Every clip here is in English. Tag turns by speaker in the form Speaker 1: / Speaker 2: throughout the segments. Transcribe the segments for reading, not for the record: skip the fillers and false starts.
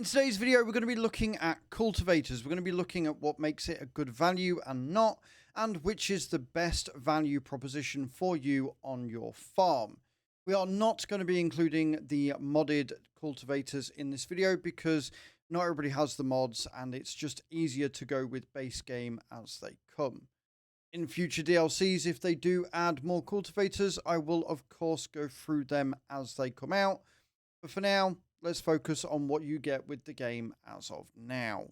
Speaker 1: In today's video, we're going to be looking at cultivators. We're going to be looking at what makes it a good value and not, and which is the best value proposition for you on your farm. We are not going to be including the modded cultivators in this video because not everybody has the mods and it's just easier to go with base game as they come. In future DLCs, if they do add more cultivators, I will of course go through them as they come out. But for now, let's focus on what you get with the game as of now.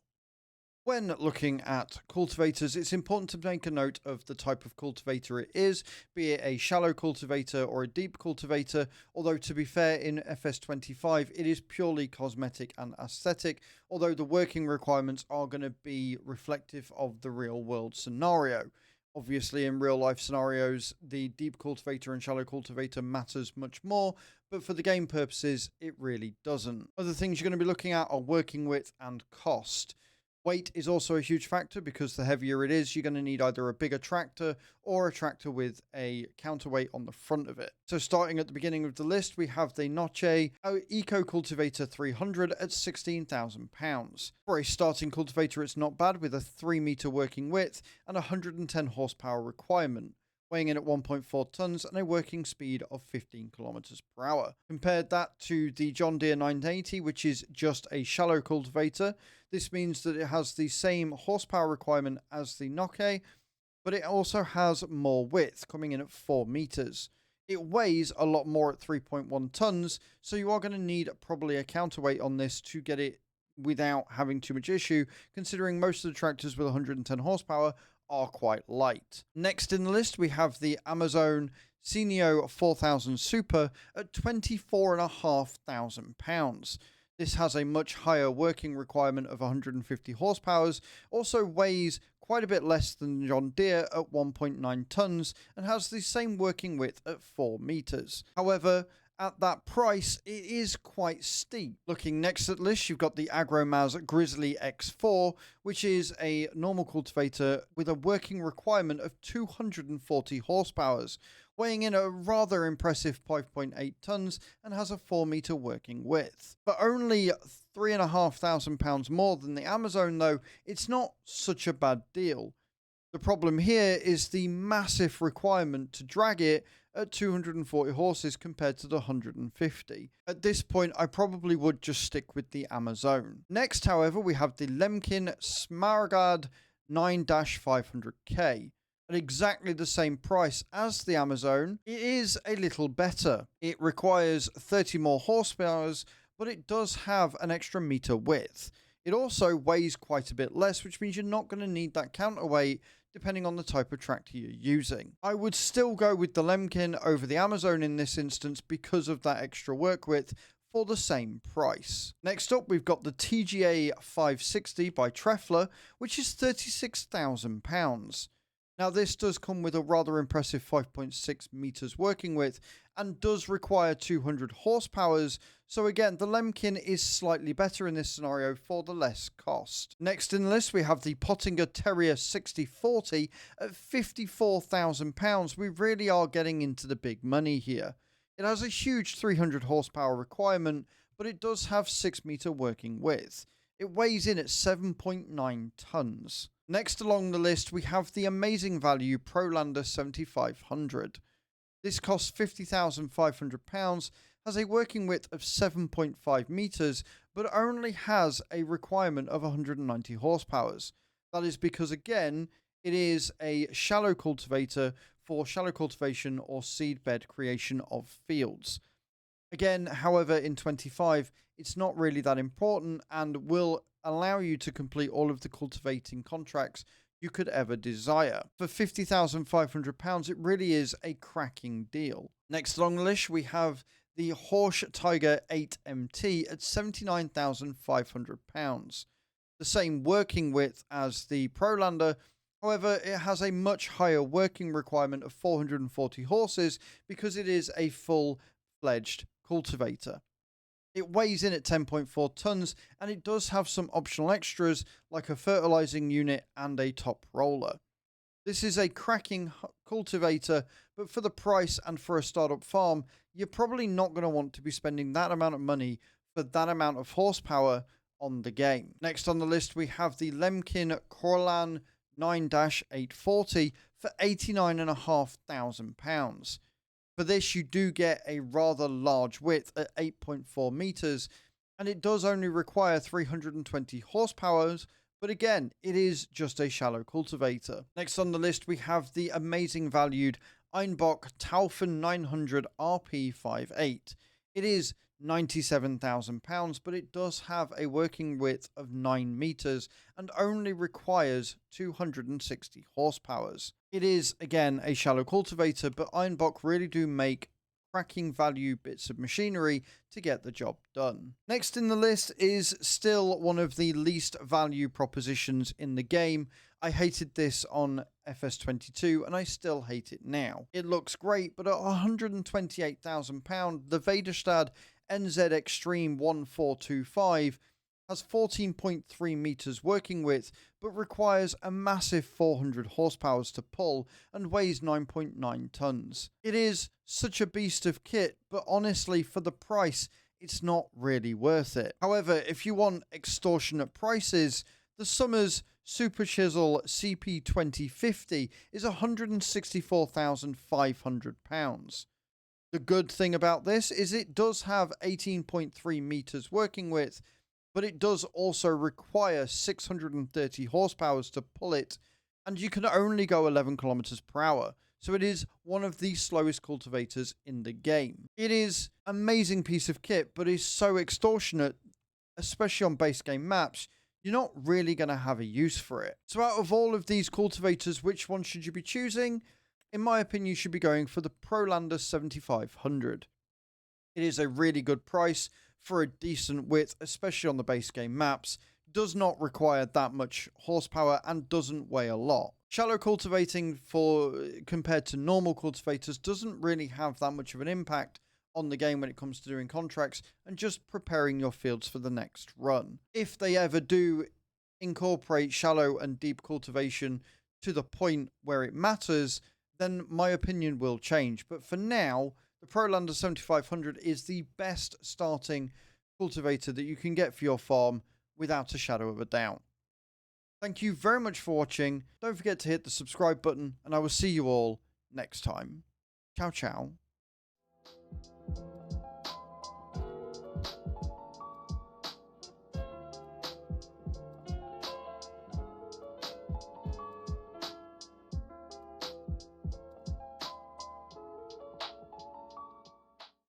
Speaker 1: When looking at cultivators, it's important to make a note of the type of cultivator it is, be it a shallow cultivator or a deep cultivator, although to be fair, in FS25 it is purely cosmetic and aesthetic, although the working requirements are going to be reflective of the real world scenario. Obviously, in real life scenarios, the deep cultivator and shallow cultivator matters much more, but for the game purposes, it really doesn't. Other things you're going to be looking at are working width and cost. Weight is also a huge factor because the heavier it is, you're going to need either a bigger tractor or a tractor with a counterweight on the front of it. So starting at the beginning of the list, we have the Knoche ECO Cultivator 300 at £16,000. For a starting cultivator, it's not bad with a 3 meter working width and 110 horsepower requirement, weighing in at 1.4 tons and a working speed of 15 kilometers per hour. Compared that to the John Deere 980, which is just a shallow cultivator. This means that it has the same horsepower requirement as the Knoche, but it also has more width, coming in at 4 meters. It weighs a lot more at 3.1 tons, so you are going to need probably a counterweight on this to get it without having too much issue, considering most of the tractors with 110 horsepower are quite light. Next in the list, we have the Amazon Senio 4000 Super at £24,500. This has a much higher working requirement of 150 horsepower, also weighs quite a bit less than John Deere at 1.9 tons, and has the same working width at 4 meters. However, at that price, it is quite steep. Looking next at the list, you've got the Agro Marsz Grizzly X4, which is a normal cultivator with a working requirement of 240 horsepower, weighing in a rather impressive 5.8 tons and has a 4 meter working width. For only £3,500 more than the Amazon though, it's not such a bad deal. The problem here is the massive requirement to drag it at 240 horses compared to the 150. At this point, I probably would just stick with the Amazon. Next, however, we have the Lemkin Smargd 9-500K. At exactly the same price as the Amazon, it is a little better. It requires 30 more horsepower, but it does have an extra meter width. It also weighs quite a bit less, which means you're not going to need that counterweight depending on the type of tractor you're using. I would still go with the Lemkin over the Amazon in this instance because of that extra work width for the same price. Next up, we've got the TGA 560 by Treffler, which is £36,000. Now, this does come with a rather impressive 5.6 meters working width and does require 200 horsepower. So again, the Lemkin is slightly better in this scenario for the less cost. Next in the list, we have the Pottinger TERRA 6040 at £54,000. We really are getting into the big money here. It has a huge 300 horsepower requirement, but it does have 6 meter working width. It weighs in at 7.9 tons. Next along the list, we have the amazing value Prolander 7500. This costs £50,500, has a working width of 7.5 meters, but only has a requirement of 190 horsepower. That is because, again, it is a shallow cultivator for shallow cultivation or seed bed creation of fields. Again, however, in 25, it's not really that important and will allow you to complete all of the cultivating contracts you could ever desire. For £50,500, it really is a cracking deal. Next along the list, we have the HORCH Tiger 8MT at £79,500. The same working width as the Prolander. However, it has a much higher working requirement of 440 horses because it is a full-fledged cultivator. It weighs in at 10.4 tons and it does have some optional extras like a fertilizing unit and a top roller. This is a cracking cultivator, but for the price and for a startup farm, you're probably not going to want to be spending that amount of money for that amount of horsepower on the game. Next on the list, we have the Lemkin Korlalin 9-840 for £89,500. For this, you do get a rather large width at 8.4 meters, and it does only require 320 horsepower, but again, it is just a shallow cultivator. Next on the list, we have the amazing valued Einbock Taifun 900 RP58. It is £97,000, but it does have a working width of 9 meters and only requires 260 horsepower. It is, again, a shallow cultivator, but Einbock really do make cracking value bits of machinery to get the job done. Next in the list is still one of the least value propositions in the game. I hated this on FS22 and I still hate it now. It looks great, but at £128,000, the Vaderstad NZ Extreme 1425 has 14.3 meters working width, but requires a massive 400 horsepower to pull and weighs 9.9 tons. It is such a beast of kit, but honestly, for the price, it's not really worth it. However, if you want extortionate prices, the Summers Superchisel CP2050 is £164,500. The good thing about this is it does have 18.3 meters working width, but it does also require 630 horsepower to pull it, and you can only go 11 kilometers per hour. So it is one of the slowest cultivators in the game. It is an amazing piece of kit, but is so extortionate, especially on base game maps, you're not really going to have a use for it. So out of all of these cultivators, which one should you be choosing? In my opinion, you should be going for the Prolander 7500. It is a really good price for a decent width, especially on the base game maps, does not require that much horsepower and doesn't weigh a lot. Shallow cultivating compared to normal cultivators doesn't really have that much of an impact on the game when it comes to doing contracts and just preparing your fields for the next run. If they ever do incorporate shallow and deep cultivation to the point where it matters, then my opinion will change. But for now, the Prolander 7500 is the best starting cultivator that you can get for your farm without a shadow of a doubt. Thank you very much for watching. Don't forget to hit the subscribe button, and I will see you all next time. Ciao, ciao.